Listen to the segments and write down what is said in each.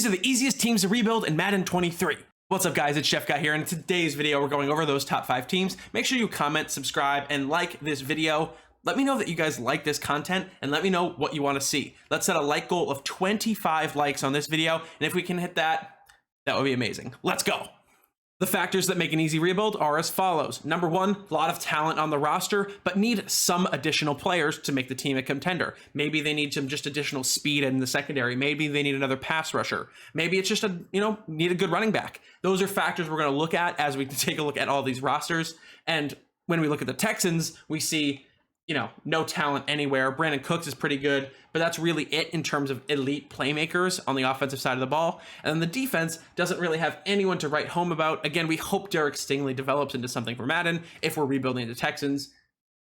These are the easiest teams to rebuild in Madden 23. What's up guys, it's Jeff Guy here, and in today's video we're going over those top 5 teams. Make sure you comment, subscribe, and like this video. Let me know that you guys like this content, and let me know what you want to see. Let's set a like goal of 25 likes on this video, and if we can hit that, that would be amazing. Let's go! The factors that make an easy rebuild are as follows. Number 1, a lot of talent on the roster, but need some additional players to make the team a contender. Maybe they need some just additional speed in the secondary. Maybe they need another pass rusher. Maybe it's just need a good running back. Those are factors we're going to look at as we take a look at all these rosters. And when we look at the Texans, we see no talent anywhere. Brandon Cooks is pretty good, but that's really it in terms of elite playmakers on the offensive side of the ball. And then the defense doesn't really have anyone to write home about. Again, we hope Derek Stingley develops into something for Madden if we're rebuilding the Texans,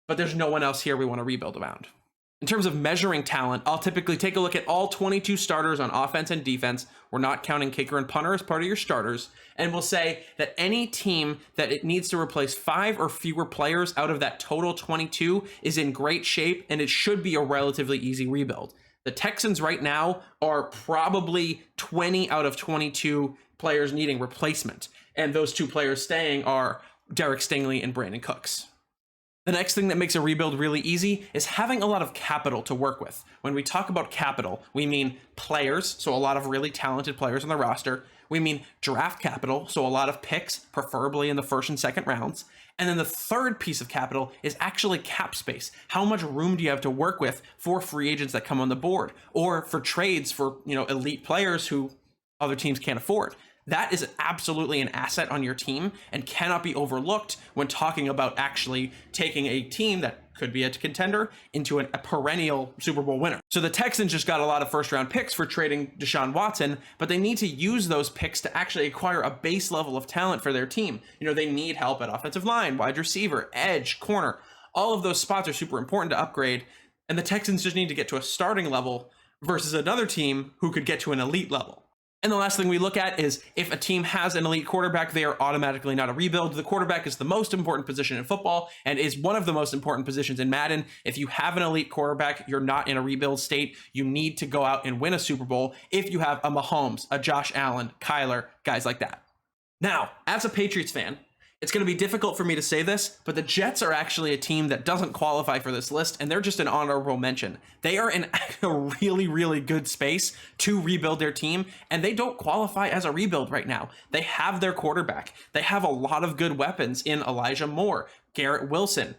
but there's no one else here we want to rebuild around. In terms of measuring talent, I'll typically take a look at all 22 starters on offense and defense. We're not counting kicker and punter as part of your starters. And we'll say that any team that it needs to replace 5 or fewer players out of that total 22 is in great shape, and it should be a relatively easy rebuild. The Texans right now are probably 20 out of 22 players needing replacement. And those 2 players staying are Derek Stingley and Brandon Cooks. The next thing that makes a rebuild really easy is having a lot of capital to work with. When we talk about capital, we mean players, so a lot of really talented players on the roster. We mean draft capital, so a lot of picks, preferably in the first and second rounds. And then the third piece of capital is actually cap space. How much room do you have to work with for free agents that come on the board, or for trades for elite players who other teams can't afford? That is absolutely an asset on your team and cannot be overlooked when talking about actually taking a team that could be a contender into a perennial Super Bowl winner. So the Texans just got a lot of first-round picks for trading Deshaun Watson, but they need to use those picks to actually acquire a base level of talent for their team. They need help at offensive line, wide receiver, edge, corner. All of those spots are super important to upgrade, and the Texans just need to get to a starting level versus another team who could get to an elite level. And the last thing we look at is if a team has an elite quarterback, they are automatically not a rebuild. The quarterback is the most important position in football and is one of the most important positions in Madden. If you have an elite quarterback, you're not in a rebuild state. You need to go out and win a Super Bowl if you have a Mahomes, a Josh Allen, Kyler, guys like that. Now, as a Patriots fan, it's going to be difficult for me to say this, but the Jets are actually a team that doesn't qualify for this list, and they're just an honorable mention. They are in a really, really good space to rebuild their team, and they don't qualify as a rebuild right now. They have their quarterback. They have a lot of good weapons in Elijah Moore, Garrett Wilson.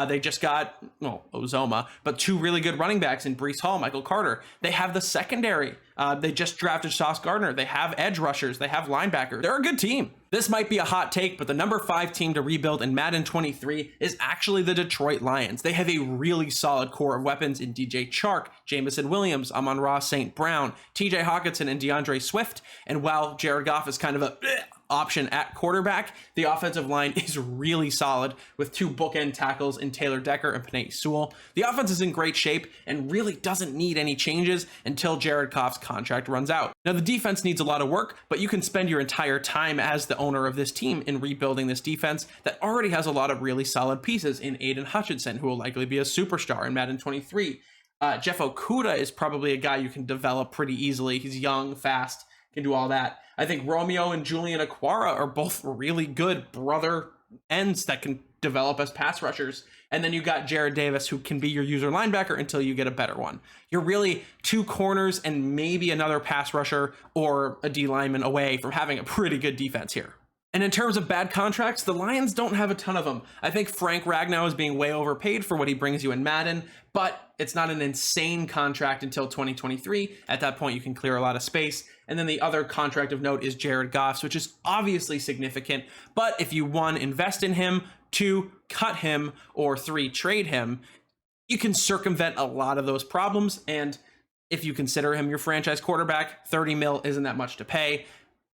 They just got, Ozoma, but 2 really good running backs in Breece Hall, Michael Carter. They have the secondary. They just drafted Sauce Gardner. They have edge rushers. They have linebackers. They're a good team. This might be a hot take, but the number 5 team to rebuild in Madden 23 is actually the Detroit Lions. They have a really solid core of weapons in DJ Chark, Jamison Williams, Amon-Ra St. Brown, TJ Hawkinson, and DeAndre Swift. And while Jared Goff is kind of a option at quarterback, the offensive line is really solid with 2 bookend tackles in Taylor Decker and Penei Sewell. The offense is in great shape and really doesn't need any changes until Jared Goff's contract runs out. Now, the defense needs a lot of work, but you can spend your entire time as the owner of this team in rebuilding this defense that already has a lot of really solid pieces in Aiden Hutchinson, who will likely be a superstar in Madden 23. Jeff Okuda is probably a guy you can develop pretty easily. He's young, fast, can do all that. I think Romeo and Julian Aquara are both really good brother ends that can develop as pass rushers. And then you got Jared Davis, who can be your user linebacker until you get a better one. You're really 2 corners and maybe another pass rusher or a D lineman away from having a pretty good defense here. And in terms of bad contracts, the Lions don't have a ton of them. I think Frank Ragnow is being way overpaid for what he brings you in Madden, but it's not an insane contract until 2023. At that point, you can clear a lot of space. And then the other contract of note is Jared Goff's, which is obviously significant. But if you 1, invest in him, 2, cut him, or 3, trade him, you can circumvent a lot of those problems. And if you consider him your franchise quarterback, 30 mil isn't that much to pay.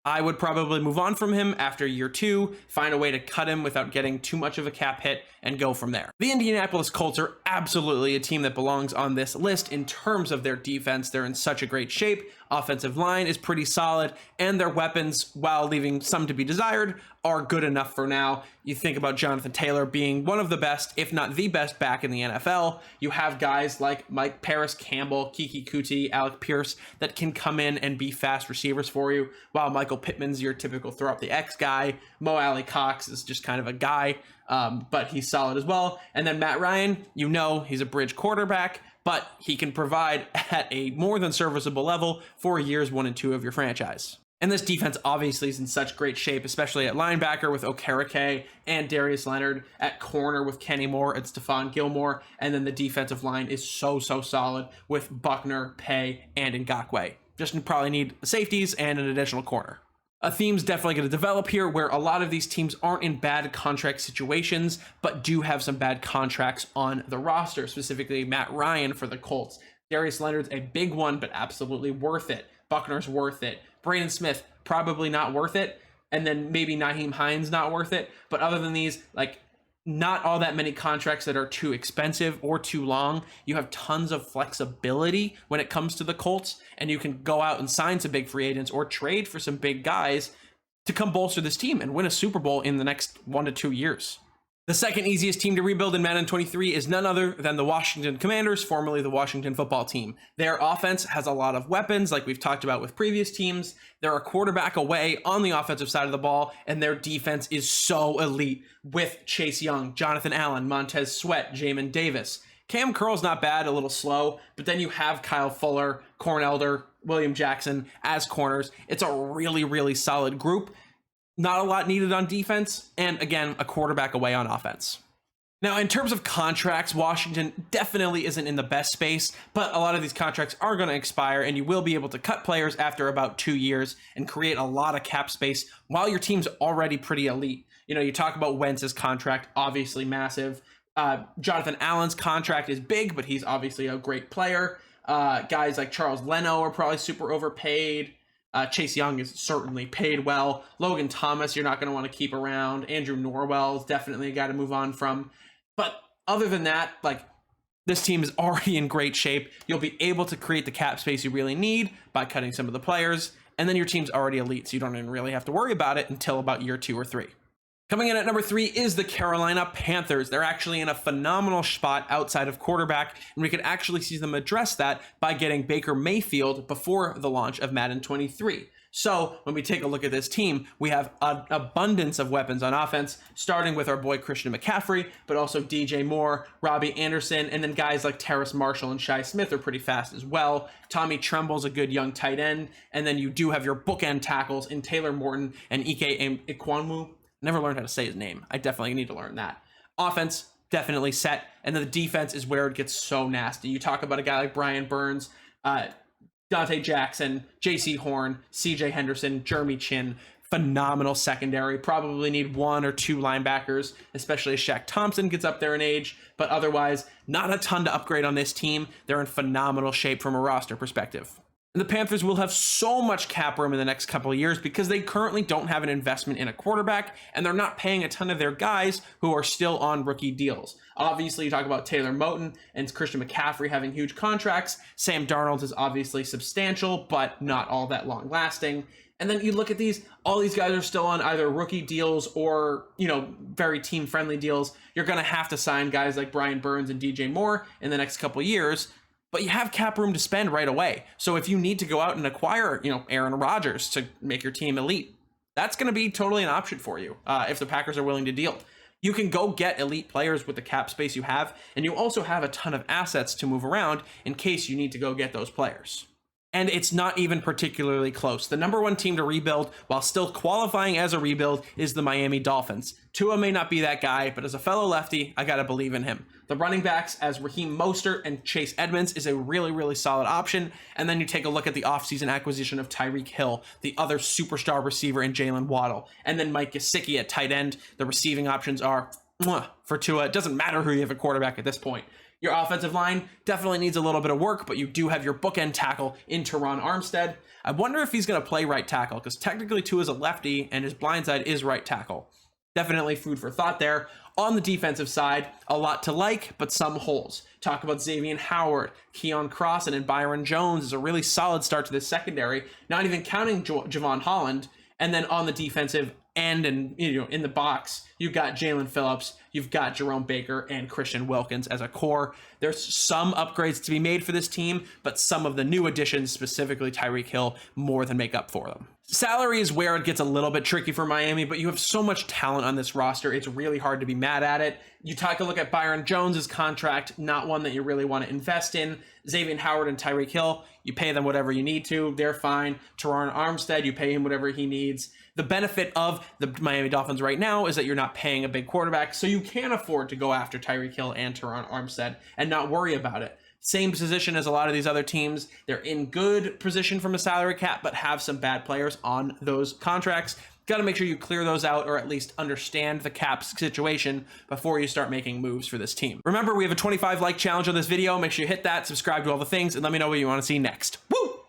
I would probably move on from him after year 2, find a way to cut him without getting too much of a cap hit, and go from there. The Indianapolis Colts are absolutely a team that belongs on this list in terms of their defense. They're in such a great shape. Offensive line is pretty solid, and their weapons, while leaving some to be desired, are good enough for now. You think about Jonathan Taylor being one of the best, if not the best, back in the NFL. You have guys like Mike Paris Campbell, Kiki Kuti, Alec Pierce that can come in and be fast receivers for you, while Michael Pittman's your typical throw up the X guy. Mo Alley Cox is just kind of a guy, but he's solid as well. And then Matt Ryan, you know, he's a bridge quarterback, but he can provide at a more than serviceable level for years 1 and 2 of your franchise. And this defense obviously is in such great shape, especially at linebacker with Okereke and Darius Leonard, at corner with Kenny Moore and Stephon Gilmore, and then the defensive line is so solid with Buckner, Pay, and Ngakoue. Just probably need safeties and an additional corner. A theme's definitely going to develop here where a lot of these teams aren't in bad contract situations, but do have some bad contracts on the roster, specifically Matt Ryan for the Colts. Darius Leonard's a big one, but absolutely worth it. Buckner's worth it. Braden Smith, probably not worth it. And then maybe Nyheim Hines, not worth it. But other than these, like, not all that many contracts that are too expensive or too long. You have tons of flexibility when it comes to the Colts, and you can go out and sign some big free agents or trade for some big guys to come bolster this team and win a Super Bowl in the next 1 to 2 years. The second easiest team to rebuild in Madden 23 is none other than the Washington Commanders, formerly the Washington Football Team. Their offense has a lot of weapons, like we've talked about with previous teams. They're a quarterback away on the offensive side of the ball, and their defense is so elite with Chase Young, Jonathan Allen, Montez Sweat, Jamin Davis. Cam Curl's not bad, a little slow, but then you have Kyle Fuller, Corn Elder, William Jackson as corners. It's a really solid group. Not a lot needed on defense, and again, a quarterback away on offense. Now, in terms of contracts, Washington definitely isn't in the best space, but a lot of these contracts are going to expire, and you will be able to cut players after about 2 years and create a lot of cap space while your team's already pretty elite. You know, you talk about Wentz's contract, obviously massive. Jonathan Allen's contract is big, but he's obviously a great player. Guys like Charles Leno are probably super overpaid. Chase Young is certainly paid well. Logan Thomas, you're not going to want to keep around. Andrew Norwell is definitely a guy to move on from. But other than that, like, this team is already in great shape. You'll be able to create the cap space you really need by cutting some of the players. And then your team's already elite, so you don't even really have to worry about it until about year 2 or 3. Coming in at number 3 is the Carolina Panthers. They're actually in a phenomenal spot outside of quarterback, and we could actually see them address that by getting Baker Mayfield before the launch of Madden 23. So when we take a look at this team, we have an abundance of weapons on offense, starting with our boy Christian McCaffrey, but also DJ Moore, Robbie Anderson, and then guys like Terrace Marshall and Shi Smith are pretty fast as well. Tommy Tremble's a good young tight end, and then you do have your bookend tackles in Taylor Morton and Ike Ekwonu. Never learned how to say his name. I definitely need to learn that. Offense, definitely set. And then the defense is where it gets so nasty. You talk about a guy like Brian Burns, Dante Jackson, J.C. Horn, C.J. Henderson, Jeremy Chin. Phenomenal secondary. Probably need 1 or 2 linebackers, especially as Shaq Thompson gets up there in age. But otherwise, not a ton to upgrade on this team. They're in phenomenal shape from a roster perspective. And the Panthers will have so much cap room in the next couple of years because they currently don't have an investment in a quarterback, and they're not paying a ton of their guys who are still on rookie deals. Obviously, you talk about Taylor Moton and Christian McCaffrey having huge contracts. Sam Darnold is obviously substantial, but not all that long lasting. And then you look at these, all these guys are still on either rookie deals or, you know, very team-friendly deals. You're going to have to sign guys like Brian Burns and DJ Moore in the next couple of years. But you have cap room to spend right away. So if you need to go out and acquire, you know, Aaron Rodgers to make your team elite, that's going to be totally an option for you if the Packers are willing to deal. You can go get elite players with the cap space you have, and you also have a ton of assets to move around in case you need to go get those players. And it's not even particularly close. The number 1 team to rebuild while still qualifying as a rebuild is the Miami Dolphins. Tua may not be that guy, but as a fellow lefty, I gotta believe in him. The running backs as Raheem Mostert and Chase Edmonds is a really solid option. And then you take a look at the offseason acquisition of Tyreek Hill, the other superstar receiver in Jalen Waddle, and then Mike Gesicki at tight end. The receiving options are for Tua. It doesn't matter who you have a quarterback at this point. Your offensive line definitely needs a little bit of work, but you do have your bookend tackle in Teron Armstead. I wonder if he's going to play right tackle, because technically Tua is a lefty, and his blind side is right tackle. definitely food for thought there. On the defensive side, a lot to like, but some holes. Talk about Xavier Howard, Keon Crossan, and Byron Jones is a really solid start to this secondary, not even counting Javon Holland. And then on the defensive end and in the box, you've got Jalen Phillips, you've got Jerome Baker, and Christian Wilkins as a core. There's some upgrades to be made for this team, but some of the new additions, specifically Tyreek Hill, more than make up for them. Salary is where it gets a little bit tricky for Miami, but you have so much talent on this roster, it's really hard to be mad at it. You take a look at Byron Jones's contract, not one that you really want to invest in. Xavier Howard and Tyreek Hill, you pay them whatever you need to, they're fine. Teron Armstead, you pay him whatever he needs. The benefit of the Miami Dolphins right now is that you're not paying a big quarterback, so you can afford to go after Tyreek Hill and Teron Armstead and not worry about it. Same position as a lot of these other teams. They're in good position from a salary cap, but have some bad players on those contracts. Got to make sure you clear those out, or at least understand the cap situation before you start making moves for this team. Remember, we have a 25 like challenge on this video. Make sure you hit that, subscribe to all the things, and let me know what you want to see next.